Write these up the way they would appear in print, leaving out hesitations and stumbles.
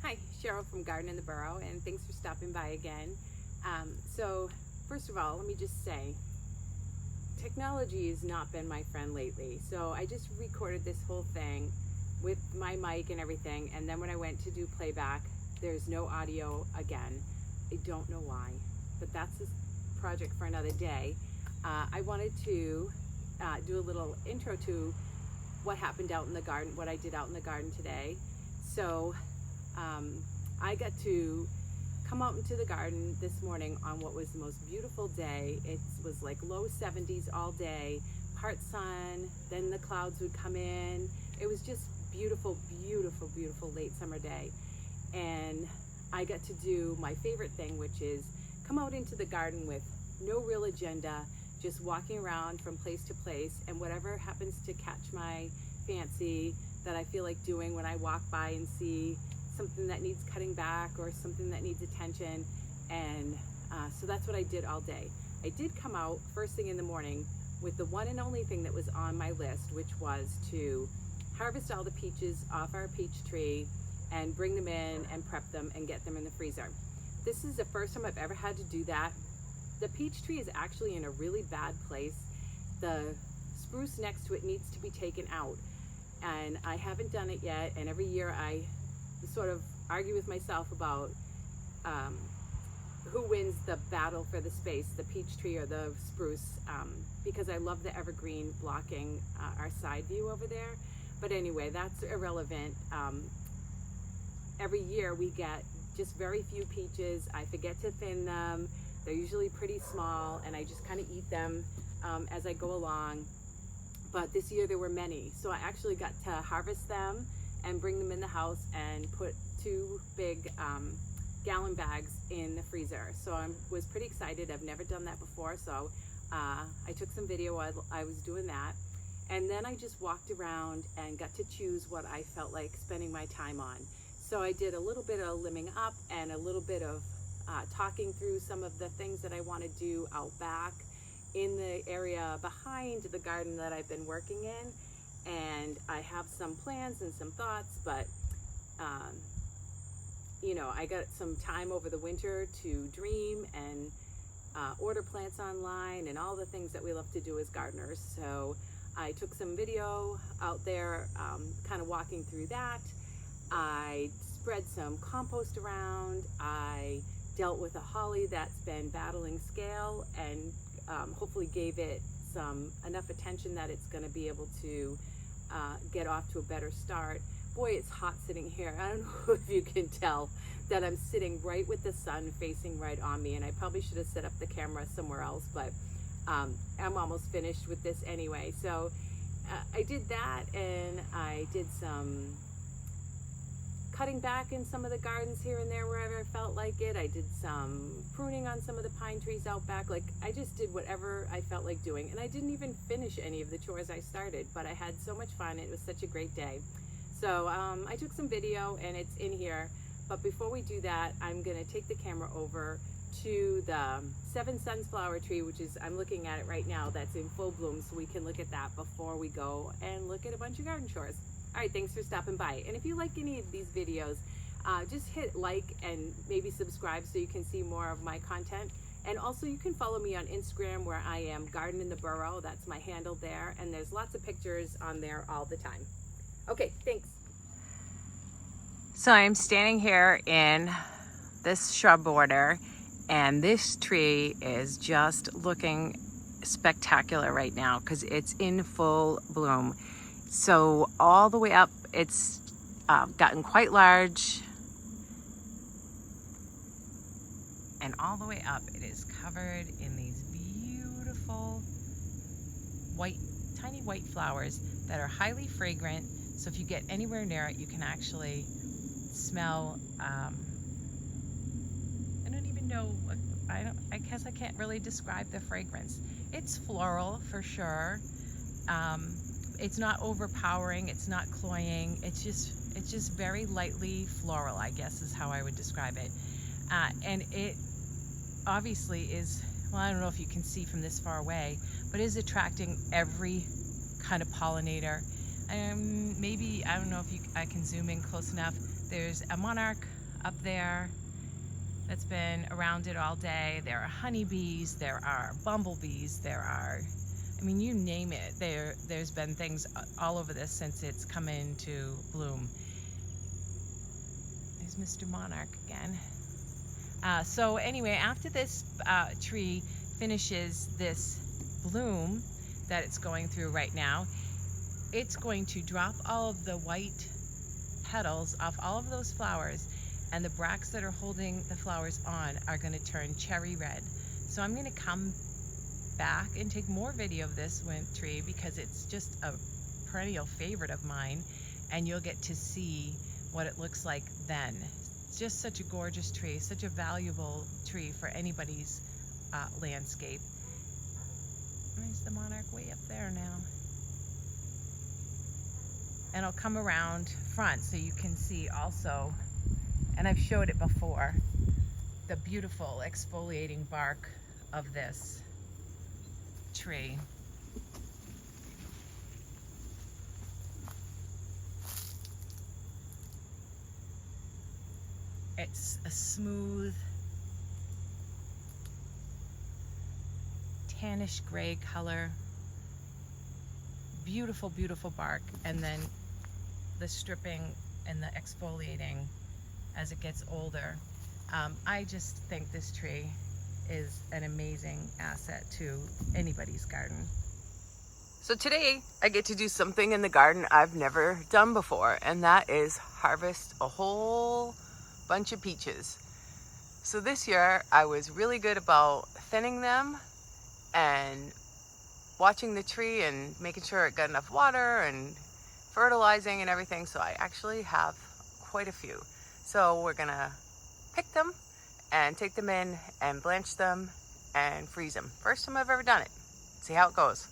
Hi, Cheryl from Garden in the Burrow, and thanks for stopping by again. So, first of all, let me just say, technology has not been my friend lately. So I just recorded this whole thing with my mic and everything, and then when I went to do playback, there's no audio again. I don't know why, but that's a project for another day. I wanted to do a little intro to what happened out in the garden, what I did out in the garden today. So I got to come out into the garden this morning on what was the most beautiful day. It was like low 70s all day, part sun, then the clouds would come in. It was just beautiful, beautiful, beautiful late summer day. And I got to do my favorite thing, which is come out into the garden with no real agenda, just walking around from place to place, and whatever happens to catch my fancy that I feel like doing when I walk by and see something that needs cutting back or something that needs attention. And so that's what I did all day. I did come out first thing in the morning with the one and only thing that was on my list, which was to harvest all the peaches off our peach tree and bring them in and prep them and get them in the freezer. This is the first time I've ever had to do that. The peach tree is actually in a really bad place. The spruce next to it needs to be taken out, and I haven't done it yet. And every year I sort of argue with myself about who wins the battle for the space, the peach tree or the spruce, because I love the evergreen blocking our side view over there. But anyway, that's irrelevant. Every year we get just very few peaches. I forget to thin them. They're usually pretty small, and I just kind of eat them as I go along. But this year there were many, so I actually got to harvest them and bring them in the house and put 2 big gallon bags in the freezer. So I was pretty excited. I've never done that before, so I took some video while I was doing that. And then I just walked around and got to choose what I felt like spending my time on. So I did a little bit of limbing up and a little bit of talking through some of the things that I want to do out back in the area behind the garden that I've been working in. And I have some plans and some thoughts, but you know, I got some time over the winter to dream and order plants online and all the things that we love to do as gardeners. So I took some video out there kind of walking through that. I spread some compost around. I dealt with a holly that's been battling scale, and hopefully gave it enough attention that it's going to be able to get off to a better start. Boy, it's hot sitting here. I don't know if you can tell that I'm sitting right with the sun facing right on me, and I probably should have set up the camera somewhere else, but I'm almost finished with this anyway. So I did that, and I did some cutting back in some of the gardens here and there wherever I felt like it. I did some pruning on some of the pine trees out back. Like, I just did whatever I felt like doing, and I didn't even finish any of the chores I started, but I had so much fun. It was such a great day. So I took some video, and it's in here. But before we do that, I'm gonna take the camera over to the 7 sunflower tree, which is, I'm looking at it right now, that's in full bloom, so we can look at that before we go and look at a bunch of garden chores. All right, thanks for stopping by. And if you like any of these videos, just hit like and maybe subscribe so you can see more of my content. And also you can follow me on Instagram, where I am Garden in the Burrow. That's my handle there. And there's lots of pictures on there all the time. Okay, thanks. So I'm standing here in this shrub border, and this tree is just looking spectacular right now because it's in full bloom. So all the way up, it's gotten quite large, and all the way up it is covered in these beautiful white, tiny white flowers that are highly fragrant. So if you get anywhere near it, you can actually smell, I don't even know, I guess I can't really describe the fragrance. It's floral for sure. It's not overpowering, it's not cloying, it's just very lightly floral, I guess is how I would describe it. And it obviously is, well, I don't know if you can see from this far away, but is attracting every kind of pollinator. Maybe, I don't know if I can zoom in close enough. There's a monarch up there that's been around it all day. There are honeybees, there are bumblebees, there are, I mean, you name it. There's been things all over this since it's come into bloom. There's Mr. Monarch again. So anyway, after this tree finishes this bloom that it's going through right now, it's going to drop all of the white petals off all of those flowers, and the bracts that are holding the flowers on are going to turn cherry red. So I'm going to come back and take more video of this tree because it's just a perennial favorite of mine, and you'll get to see what it looks like then. It's just such a gorgeous tree, such a valuable tree for anybody's landscape. There's the monarch way up there now. And I'll come around front so you can see also, and I've showed it before, the beautiful exfoliating bark of this tree. It's a smooth, tannish gray color. Beautiful, beautiful bark, and then the stripping and the exfoliating as it gets older. I just think this tree is an amazing asset to anybody's garden. So today I get to do something in the garden I've never done before, and that is harvest a whole bunch of peaches. So this year I was really good about thinning them and watching the tree and making sure it got enough water and fertilizing and everything. So I actually have quite a few. So we're gonna pick them and take them in and blanch them and freeze them. First time I've ever done it. See how it goes.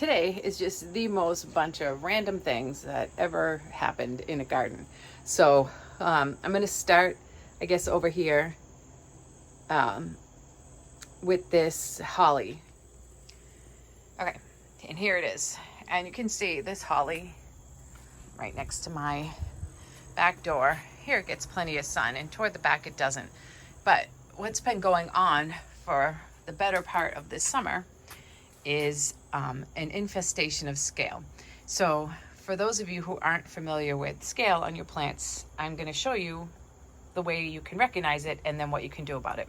today is just the most bunch of random things that ever happened in a garden. So I'm going to start, I guess, over here with this holly. Okay, and here it is. And you can see this holly right next to my back door. Here it gets plenty of sun, and toward the back it doesn't. But what's been going on for the better part of this summer is an infestation of scale. So for those of you who aren't familiar with scale on your plants, I'm going to show you the way you can recognize it and then what you can do about it.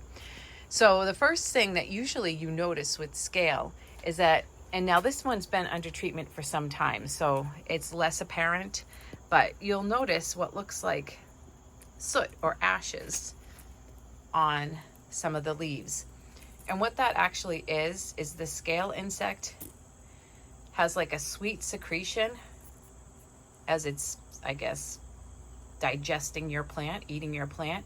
So the first thing that usually you notice with scale is that, and now this one's been under treatment for some time, so it's less apparent, but you'll notice what looks like soot or ashes on some of the leaves. And what that actually is the scale insect has like a sweet secretion as it's, I guess, digesting your plant, eating your plant,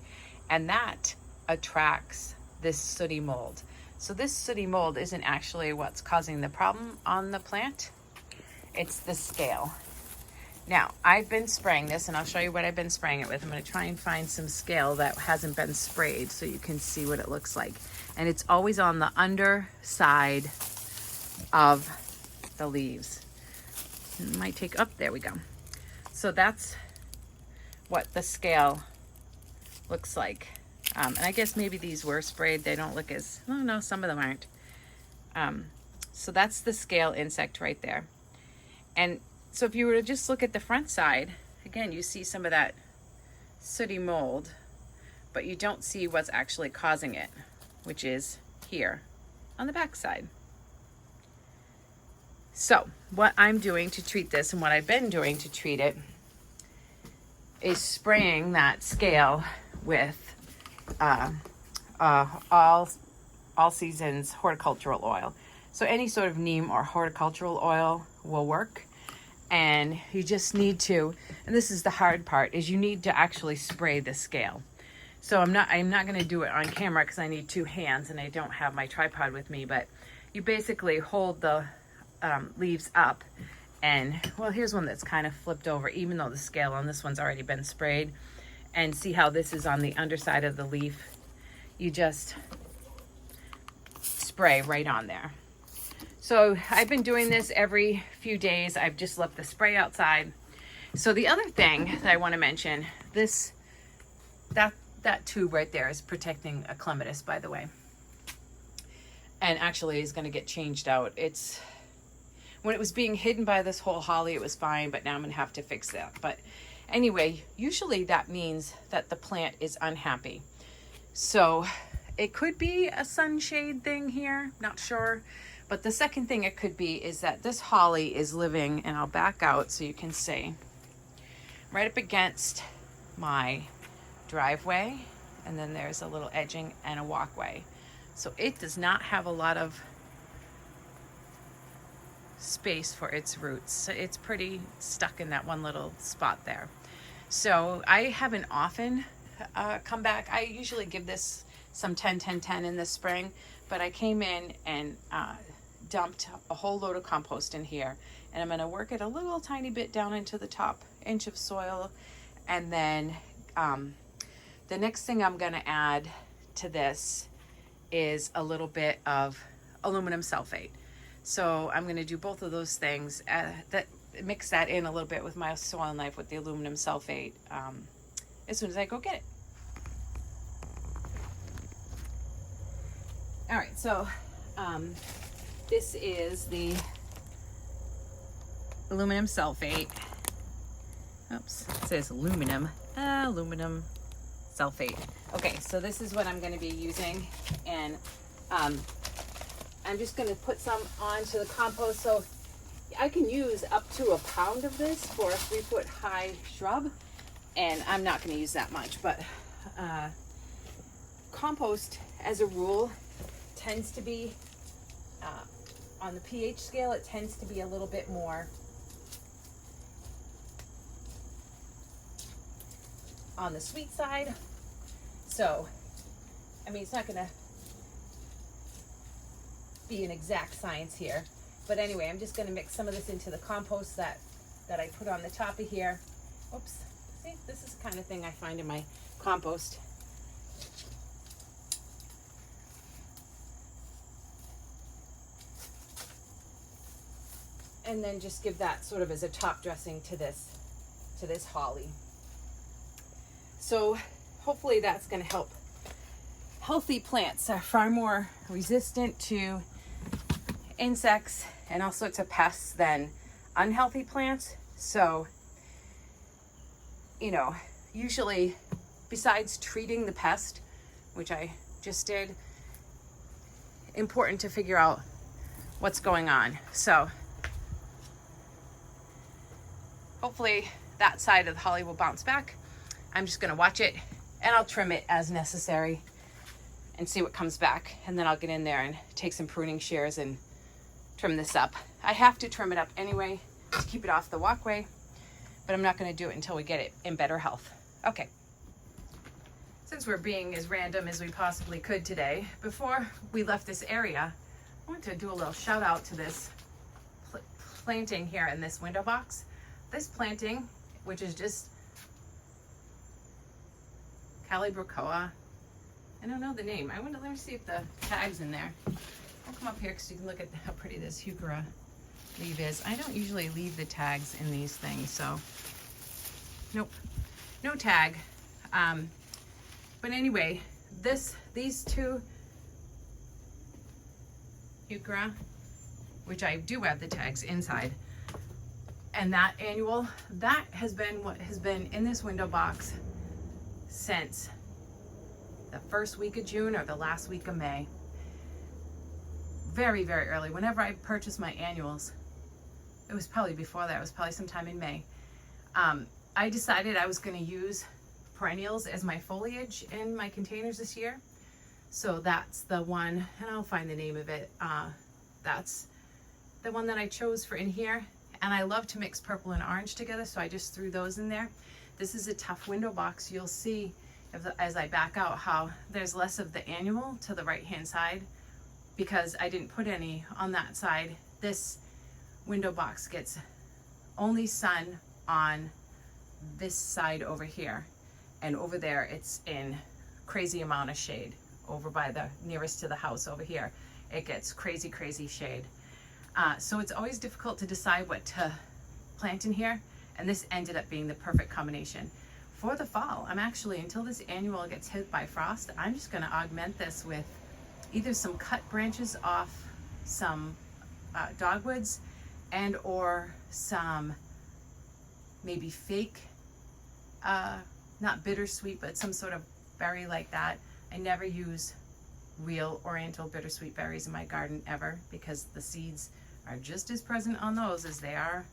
and that attracts this sooty mold. So this sooty mold isn't actually what's causing the problem on the plant, it's the scale. Now, I've been spraying this, and I'll show you what I've been spraying it with. I'm going to try and find some scale that hasn't been sprayed so you can see what it looks like. And it's always on the underside of the leaves. It might take up, there we go. So that's what the scale looks like. And I guess maybe these were sprayed. They don't look as, oh no, some of them aren't. So that's the scale insect right there. And so if you were to just look at the front side, again, you see some of that sooty mold, but you don't see what's actually causing it, which is here on the back side. So what I'm doing to treat this, and what I've been doing to treat it, is spraying that scale with all seasons horticultural oil. So any sort of neem or horticultural oil will work. And you just need to, and this is the hard part, is you need to actually spray the scale. So I'm not going to do it on camera because I need two hands and I don't have my tripod with me, but you basically hold the leaves up, and well, here's one that's kind of flipped over even though the scale on this one's already been sprayed, and see how this is on the underside of the leaf. You just spray right on there. So I've been doing this every few days. I've just left the spray outside. So the other thing that I want to mention, that tube right there is protecting a clematis, by the way. And actually is going to get changed out. When it was being hidden by this whole holly, it was fine, but now I'm going to have to fix that. But anyway, usually that means that the plant is unhappy. So it could be a sunshade thing here, not sure. But the second thing it could be is that this holly is living, and I'll back out so you can see, right up against my driveway, and then there's a little edging and a walkway. So it does not have a lot of space for its roots. So it's pretty stuck in that one little spot there. So I haven't often come back. I usually give this some 10-10-10 in the spring, but I came in and dumped a whole load of compost in here, and I'm going to work it a little tiny bit down into the top inch of soil. And then the next thing I'm going to add to this is a little bit of aluminum sulfate. So I'm going to do both of those things, mix that in a little bit with my soil knife with the aluminum sulfate as soon as I go get it. All right, so this is the aluminum sulfate. Oops, it says aluminum sulfate. Okay, so this is what I'm going to be using, and I'm just going to put some onto the compost. So I can use up to a pound of this for a 3-foot high shrub, and I'm not going to use that much, but compost as a rule tends to be on the pH scale, it tends to be a little bit more on the sweet side. So, I mean, it's not going to be an exact science here. But anyway, I'm just gonna mix some of this into the compost that I put on the top of here. Oops, see, this is the kind of thing I find in my compost. And then just give that sort of as a top dressing to this holly. So hopefully that's going to help. Healthy plants are far more resistant to insects and all sorts of pests than unhealthy plants. So, you know, usually besides treating the pest, which I just did, important to figure out what's going on. So hopefully that side of the holly will bounce back. I'm just going to watch it, and I'll trim it as necessary and see what comes back. And then I'll get in there and take some pruning shears and trim this up. I have to trim it up anyway to keep it off the walkway, but I'm not going to do it until we get it in better health. Okay. Since we're being as random as we possibly could today, before we left this area, I want to do a little shout out to this planting here in this window box. This planting, which is just Calibrachoa. I don't know the name. Let me see if the tag's in there. I'll come up here because you can look at how pretty this heuchera leaf is. I don't usually leave the tags in these things, so nope, no tag. But anyway, these two heuchera, which I do have the tags inside, and that annual, that has been what has been in this window box since the first week of June or the last week of May. Very, very early. Whenever I purchased my annuals, it was probably before that, it was probably sometime in May. I decided I was going to use perennials as my foliage in my containers this year. So that's the one, and I'll find the name of it. That's the one that I chose for in here. And I love to mix purple and orange together, so I just threw those in there. This is a tough window box. You'll see as I back out how there's less of the annual to the right hand side because I didn't put any on that side. This window box gets only sun on this side over here, and over there it's in crazy amount of shade. Over by the nearest to the house over here, it gets crazy shade. So it's always difficult to decide what to plant in here, and this ended up being the perfect combination. For the fall, I'm actually, until this annual gets hit by frost, I'm just going to augment this with either some cut branches off some dogwoods and or some maybe fake, not bittersweet, but some sort of berry like that. I never use real oriental bittersweet berries in my garden ever because the seeds are just as present on those as they are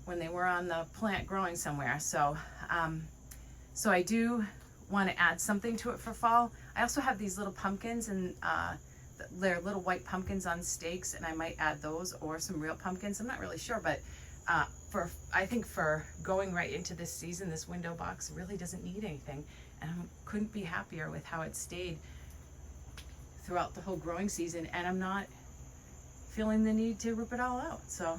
when they were on the plant growing somewhere. So so I do want to add something to it for fall. I also have these little pumpkins, and they're little white pumpkins on stakes, and I might add those or some real pumpkins. I'm not really sure, but I think for going right into this season, this window box really doesn't need anything, and I couldn't be happier with how it stayed throughout the whole growing season, and I'm not feeling the need to rip it all out. So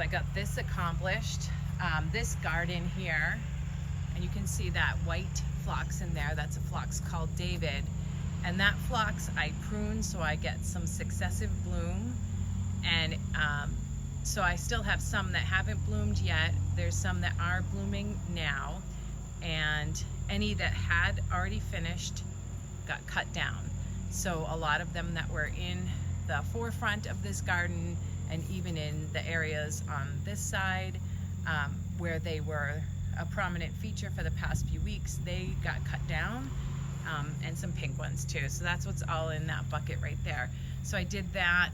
I got this accomplished. This garden here, and you can see that white phlox in there. That's a phlox called David, and that phlox I prune so I get some successive bloom, and so I still have some that haven't bloomed yet. There's some that are blooming now, and any that had already finished got cut down. So a lot of them that were in the forefront of this garden and even in the areas on this side where they were a prominent feature for the past few weeks, they got cut down, and some pink ones too. So that's what's all in that bucket right there. So I did that.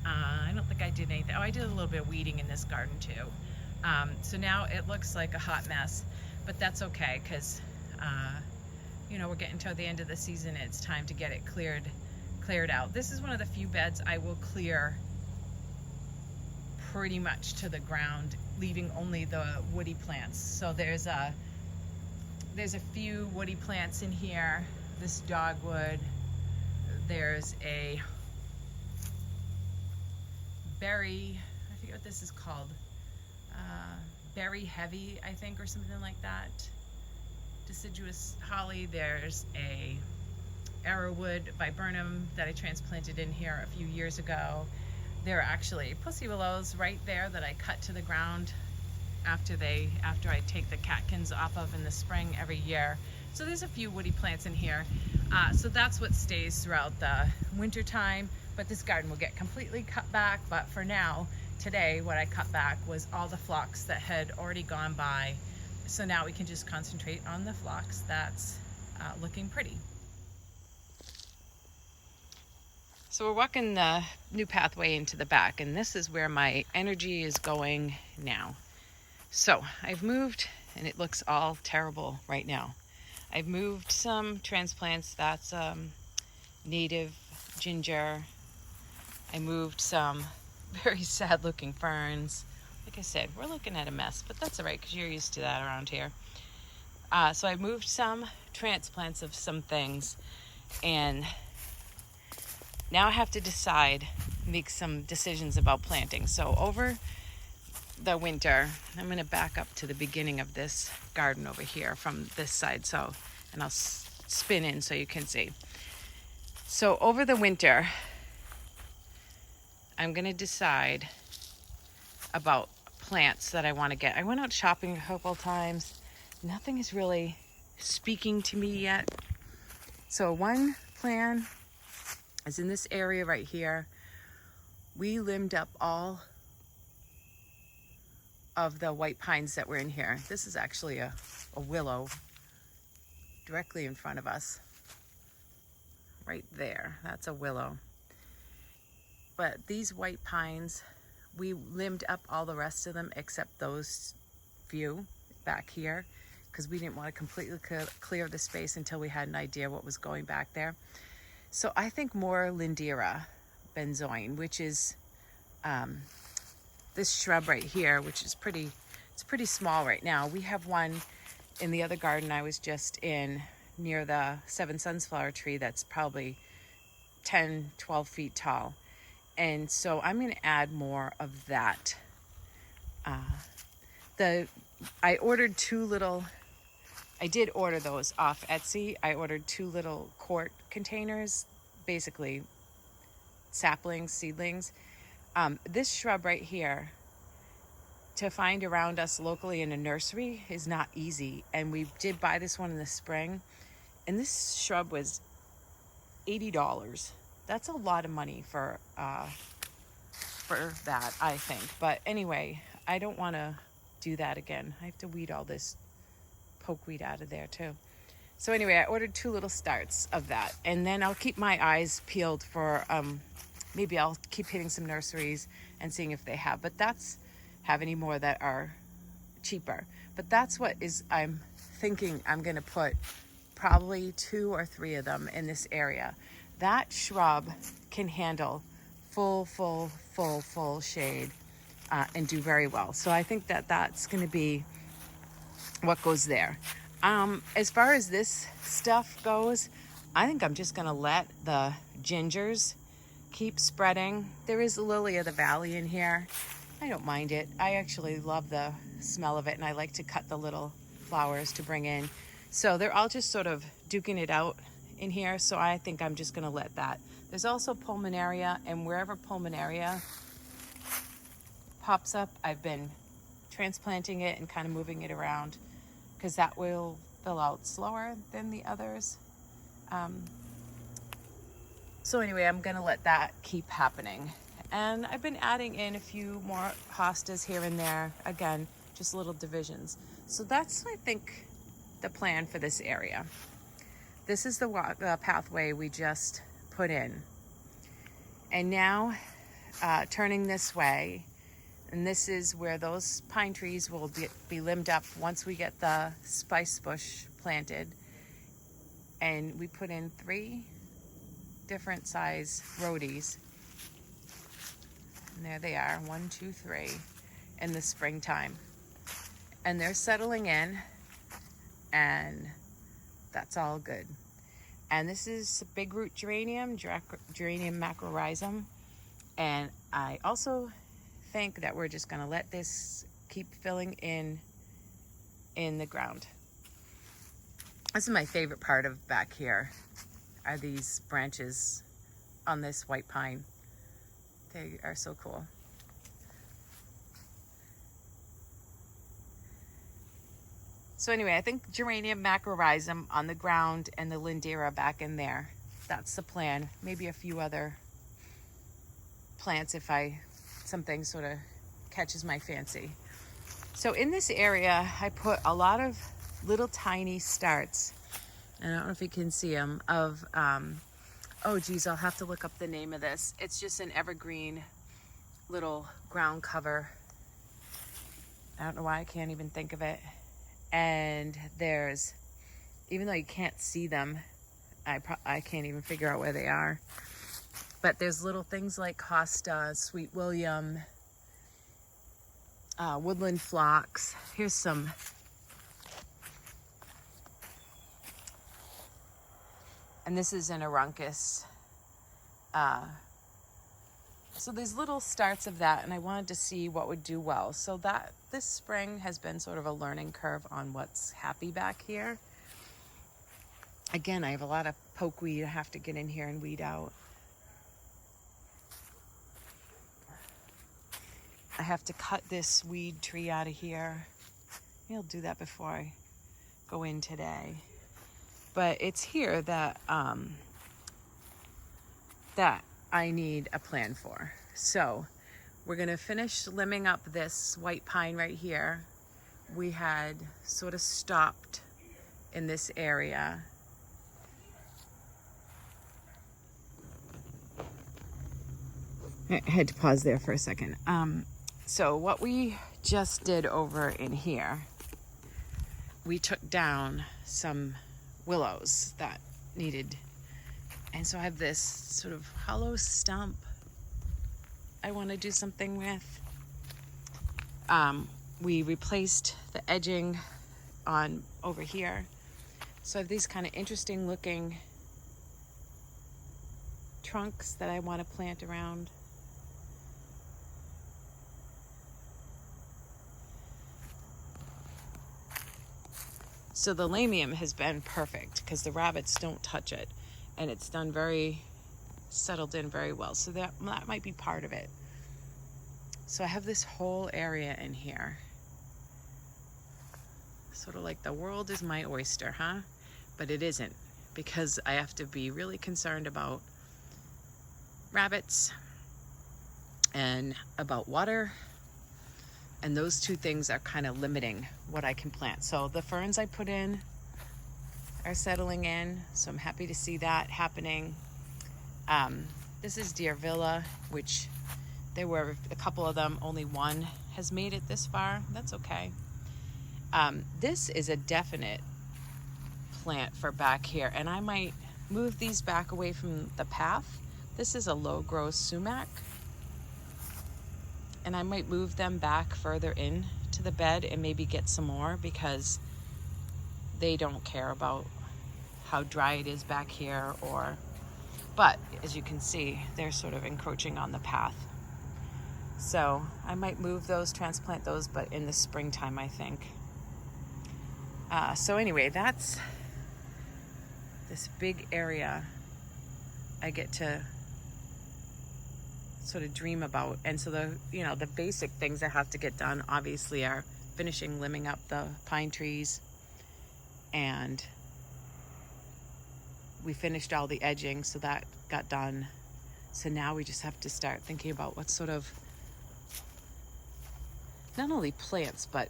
I don't think I did anything. Oh, I did a little bit of weeding in this garden too. So now it looks like a hot mess, but that's okay because you know, we're getting to the end of the season. It's time to get it cleared out. This is one of the few beds I will clear pretty much to the ground, leaving only the woody plants. So there's a few woody plants in here. This dogwood. There's a berry, I forget what this is called, berry heavy, I think, or something like that. Deciduous holly. There's a arrowwood viburnum that I transplanted in here a few years ago. There are actually pussy willows right there that I cut to the ground after I take the catkins off of in the spring every year. So there's a few woody plants in here. So that's what stays throughout the winter time, but this garden will get completely cut back. But for now, today, what I cut back was all the phlox that had already gone by. So now we can just concentrate on the phlox that's looking pretty. So we're walking the new pathway into the back, and this is where my energy is going now. So I've moved, and it looks all terrible right now. I've moved some transplants. That's native ginger. I moved some very sad looking ferns. Like I said, we're looking at a mess, but that's all right because you're used to that around here. So I moved some transplants of some things, and now I have to make some decisions about planting. So over the winter, I'm going to back up to the beginning of this garden over here from this side, and I'll spin in so you can see. So over the winter, I'm going to decide about plants that I want to get. I went out shopping a couple times. Nothing is really speaking to me yet. So one plan is in this area right here. We limbed up all of the white pines that were in here. This is actually a willow directly in front of us. Right there, that's a willow. But these white pines, we limbed up all the rest of them except those few back here because we didn't want to completely clear the space until we had an idea what was going back there. So I think more Lindera benzoin, which is this shrub right here, which is pretty small right now. We have one in the other garden I was just in near the 7 sunflower tree that's probably 10, 12 feet tall. And so I'm going to add more of that. I ordered I did order those off Etsy. I ordered 2 little quart containers, basically saplings, seedlings. This shrub right here, to find around us locally in a nursery is not easy. And we did buy this one in the spring, and this shrub was $80. That's a lot of money for that, I think. But anyway, I don't want to do that again. I have to weed all this pokeweed out of there too. So anyway, I ordered 2 little starts of that, and then I'll keep my eyes peeled for maybe I'll keep hitting some nurseries and seeing if they have any more that are cheaper. But that's what I'm thinking I'm going to put probably 2 or 3 of them in this area. That shrub can handle full shade and do very well. So I think that's going to be what goes there. As far as this stuff goes, I think I'm just going to let the gingers keep spreading. There is a lily of the valley in here. I don't mind it. I actually love the smell of it, and I like to cut the little flowers to bring in. So they're all just sort of duking it out in here, so I think I'm just going to let that. There's also pulmonaria, and wherever pulmonaria pops up, I've been transplanting it and kind of moving it around because that will fill out slower than the others. So anyway, I'm going to let that keep happening. And I've been adding in a few more hostas here and there. Again, just little divisions. So that's, I think, the plan for this area. This is the pathway we just put in. And now, turning this way, and this is where those pine trees will be limbed up once we get the spice bush planted. And we put in 3 different size rhodies. And there they are, 1, 2, 3, in the springtime. And they're settling in, and that's all good. And this is big root geranium, Geranium macrorhizum. And I also think that we're just gonna let this keep filling in the ground. This is my favorite part of back here, are these branches on this white pine. They are so cool. So anyway, I think Geranium macrorhizum on the ground and the Lindera back in there. That's the plan. Maybe a few other plants if something sort of catches my fancy. So in this area, I put a lot of little tiny starts. And I don't know if you can see them of, oh geez, I'll have to look up the name of this. It's just an evergreen little ground cover. I don't know why I can't even think of it. And there's, even though you can't see them, I can't even figure out where they are. But there's little things like Hosta, Sweet William, woodland phlox. Here's some. And this is an Aruncus. So there's little starts of that, and I wanted to see what would do well. So that this spring has been sort of a learning curve on what's happy back here. Again, I have a lot of pokeweed I have to get in here and weed out. I have to cut this weed tree out of here. Maybe I'll do that before I go in today. But it's here that that I need a plan for. So we're gonna finish limbing up this white pine right here. We had sort of stopped in this area. I had to pause there for a second. So what we just did over in here, we took down some willows that needed, and so I have this sort of hollow stump I want to do something with. We replaced the edging on over here, so I have these kind of interesting looking trunks that I want to plant around. So the lamium has been perfect because the rabbits don't touch it, and it's done settled in very well. So that might be part of it. So I have this whole area in here. Sort of like the world is my oyster, huh? But it isn't, because I have to be really concerned about rabbits and about water. And those two things are kind of limiting what I can plant. So the ferns I put in are settling in, so I'm happy to see that happening. This is Deer Villa, which there were a couple of them, only one has made it this far. That's okay. This is a definite plant for back here, and I might move these back away from the path. This is a low growth sumac, and I might move them back further in to the bed and maybe get some more, because they don't care about how dry it is back here, but as you can see, they're sort of encroaching on the path. So I might move those, transplant those, but in the springtime, I think. So anyway, that's this big area I get to sort of dream about. And so the basic things that have to get done obviously are finishing limbing up the pine trees, and we finished all the edging, so that got done. So now we just have to start thinking about what sort of, not only plants, but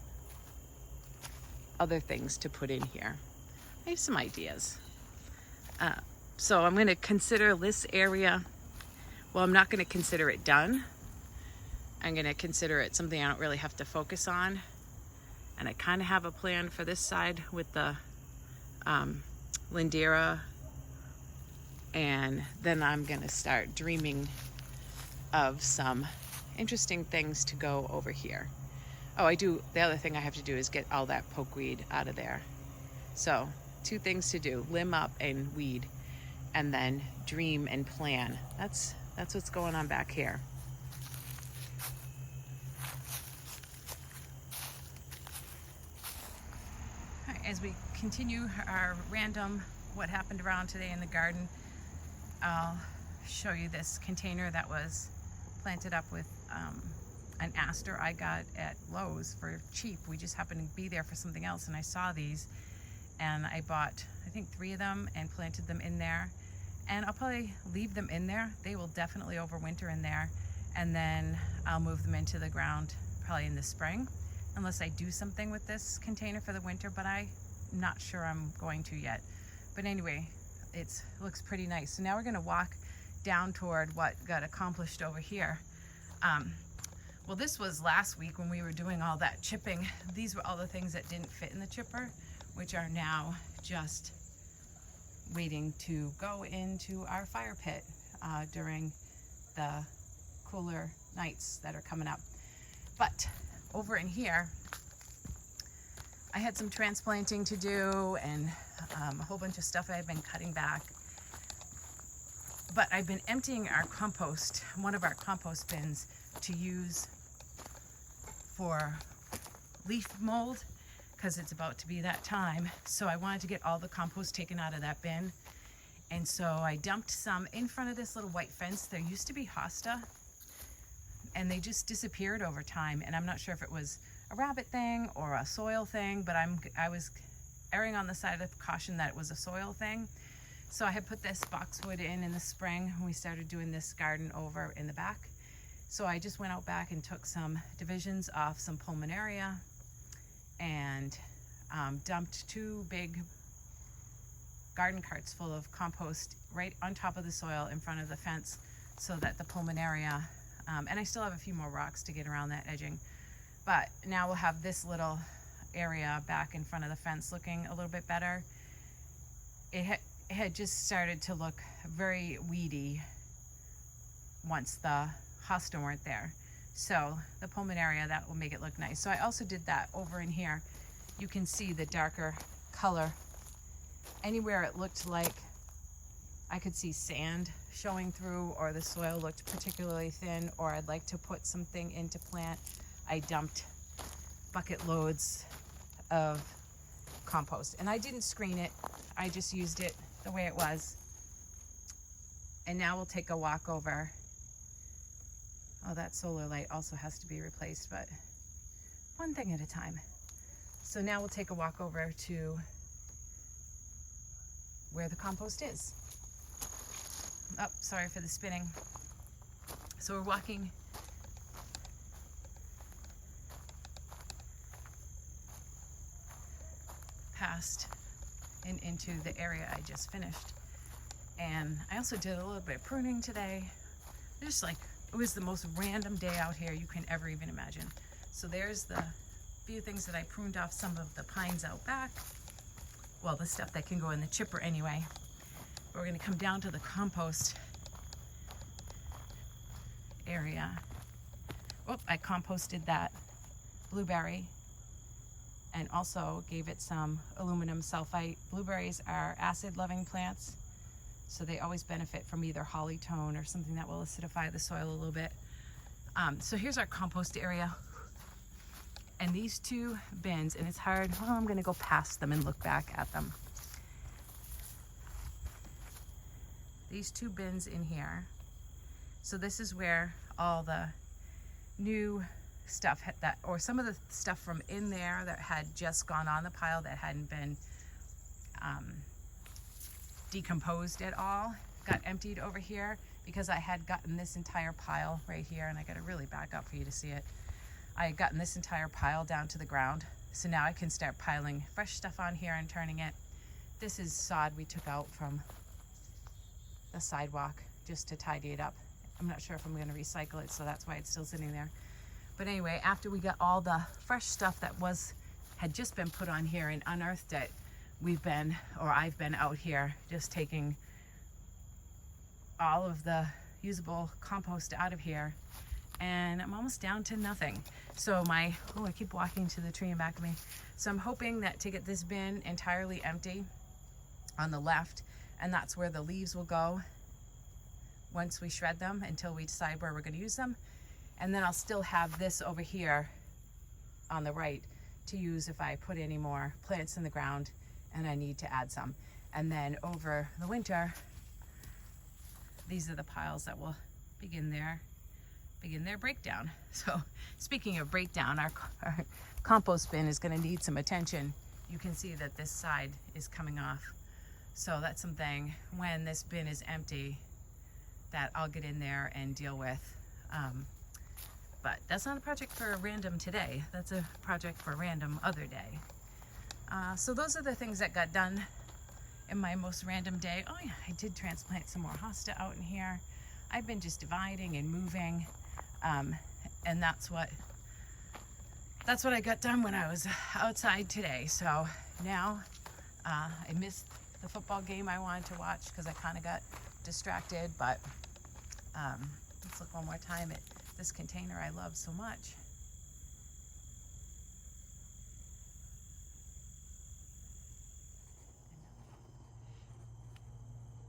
other things to put in here. I have some ideas. So I'm going to consider this area, well, I'm not going to consider it done. I'm going to consider it something I don't really have to focus on. And I kind of have a plan for this side with the Lindera. And then I'm going to start dreaming of some interesting things to go over here. Oh, the other thing I have to do is get all that pokeweed out of there. So 2 things to do: limb up and weed, and then dream and plan. That's what's going on back here. All right, as we continue our random what happened around today in the garden, I'll show you this container that was planted up with an aster I got at Lowe's for cheap. We just happened to be there for something else, and I saw these, and I bought, I think, 3 of them and planted them in there. And I'll probably leave them in there. They will definitely overwinter in there, and then I'll move them into the ground probably in the spring, unless I do something with this container for the winter, but I'm not sure I'm going to yet. But anyway, it looks pretty nice. So now we're gonna walk down toward what got accomplished over here. Well, this was last week when we were doing all that chipping. These were all the things that didn't fit in the chipper, which are now just waiting to go into our fire pit during the cooler nights that are coming up. But over in here, I had some transplanting to do and a whole bunch of stuff I had been cutting back. But I've been emptying our compost, one of our compost bins, to use for leaf mold, because it's about to be that time. So I wanted to get all the compost taken out of that bin. And so I dumped some in front of this little white fence. There used to be hosta, and they just disappeared over time. And I'm not sure if it was a rabbit thing or a soil thing, but I was erring on the side of caution that it was a soil thing. So I had put this boxwood in the spring when we started doing this garden over in the back. So I just went out back and took some divisions off some pulmonaria and dumped 2 big garden carts full of compost right on top of the soil in front of the fence, so that the pulmonaria, and I still have a few more rocks to get around that edging, but now we'll have this little area back in front of the fence looking a little bit better. It had just started to look very weedy once the hosta weren't there. So the pulmonaria, that will make it look nice. So I also did that over in here. You can see the darker color. Anywhere it looked like I could see sand showing through, or the soil looked particularly thin, or I'd like to put something into plant, I dumped bucket loads of compost. And I didn't screen it, I just used it the way it was. And now we'll take a walk over. Oh, that solar light also has to be replaced, but one thing at a time. So now we'll take a walk over to where the compost is. Oh, sorry for the spinning. So we're walking past and into the area I just finished. And I also did a little bit of pruning today. Just like, it was the most random day out here you can ever even imagine. So there's the few things that I pruned off, some of the pines out back. Well, the stuff that can go in the chipper anyway. We're gonna come down to the compost area. Oh, I composted that blueberry and also gave it some aluminum sulfite. Blueberries are acid-loving plants, so they always benefit from either holly tone or something that will acidify the soil a little bit. So here's our compost area. And these 2 bins, and it's hard, well, I'm gonna go past them and look back at them. These 2 bins in here. So this is where all the new stuff or some of the stuff from in there that had just gone on the pile that hadn't been decomposed at all got emptied over here, because I had gotten this entire pile right here, and I gotta really back up for you to see it. I had gotten this entire pile down to the ground, so now I can start piling fresh stuff on here and turning it. This is sod we took out from the sidewalk just to tidy it up. I'm not sure if I'm gonna recycle it, so that's why it's still sitting there. But anyway, after we got all the fresh stuff that had just been put on here and unearthed it, I've been out here just taking all of the usable compost out of here and I'm almost down to nothing. So I keep walking to the tree in back of me. So I'm hoping that to get this bin entirely empty on the left, and that's where the leaves will go once we shred them until we decide where we're going to use them. And then I'll still have this over here on the right to use if I put any more plants in the ground and I need to add some. And then over the winter, these are the piles that will begin their breakdown. So speaking of breakdown, our compost bin is going to need some attention. You can see that this side is coming off. So that's something when this bin is empty that I'll get in there and deal with. But that's not a project for a random today. That's a project for a random other day. So those are the things that got done in my most random day. Oh yeah, I did transplant some more hosta out in here. I've been just dividing and moving. And that's what I got done when I was outside today. So now I missed the football game I wanted to watch because I kind of got distracted, but let's look one more time at this container I love so much.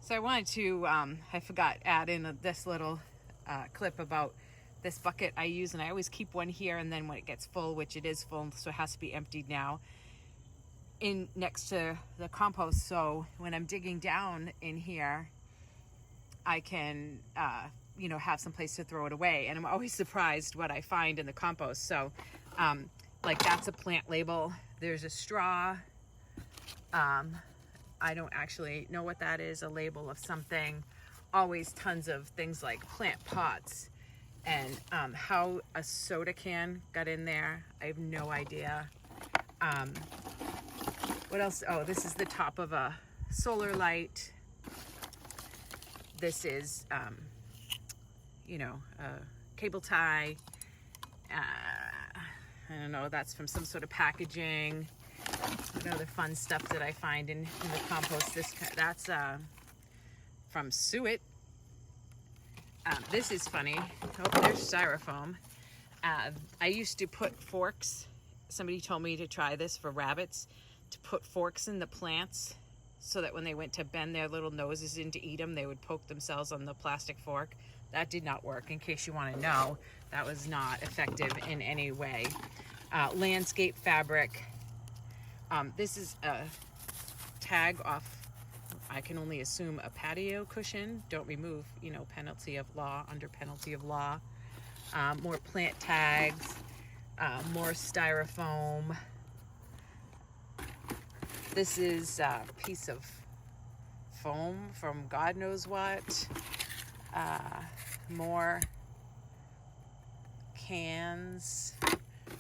So I wanted to, I forgot, add in this little clip about this bucket I use, and I always keep one here, and then when it gets full, which it is full, so it has to be emptied now, in next to the compost. So when I'm digging down in here, I can, have some place to throw it away. And I'm always surprised what I find in the compost. So, like that's a plant label. There's a straw. I don't actually know what that is, a label of something. Always tons of things like plant pots. And how a soda can got in there, I have no idea. What else? Oh, this is the top of a solar light. This is, a cable tie. I don't know, that's from some sort of packaging. What other fun stuff that I find in the compost? That's from Suet. This is funny. Oh, there's styrofoam. I used to put forks. Somebody told me to try this for rabbits, to put forks in the plants so that when they went to bend their little noses in to eat them, they would poke themselves on the plastic fork. That did not work, in case you want to know. That was not effective in any way. Landscape fabric. This is a tag off, I can only assume, a patio cushion. Don't remove, penalty of law, under penalty of law. More plant tags, more styrofoam. This is a piece of foam from God knows what. More cans,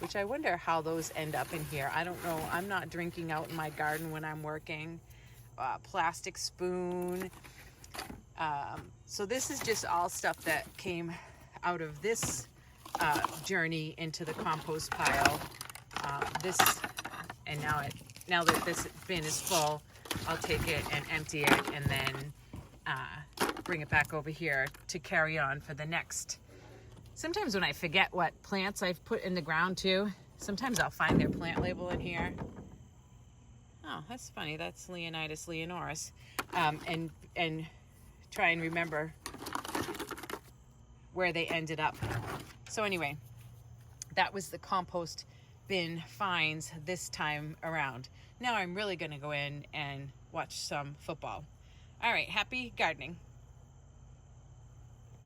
which I wonder how those end up in here. I don't know. I'm not drinking out in my garden when I'm working. Plastic spoon. So this is just all stuff that came out of this journey into the compost pile. Now that this bin is full, I'll take it and empty it, and then bring it back over here to carry on for the next. Sometimes when I forget what plants I've put in the ground too, sometimes I'll find their plant label in here. Oh, that's funny. That's Leonidas leonoris. And try and remember where they ended up. So anyway, that was the compost bin finds this time around. Now I'm really going to go in and watch some football. All right, happy gardening.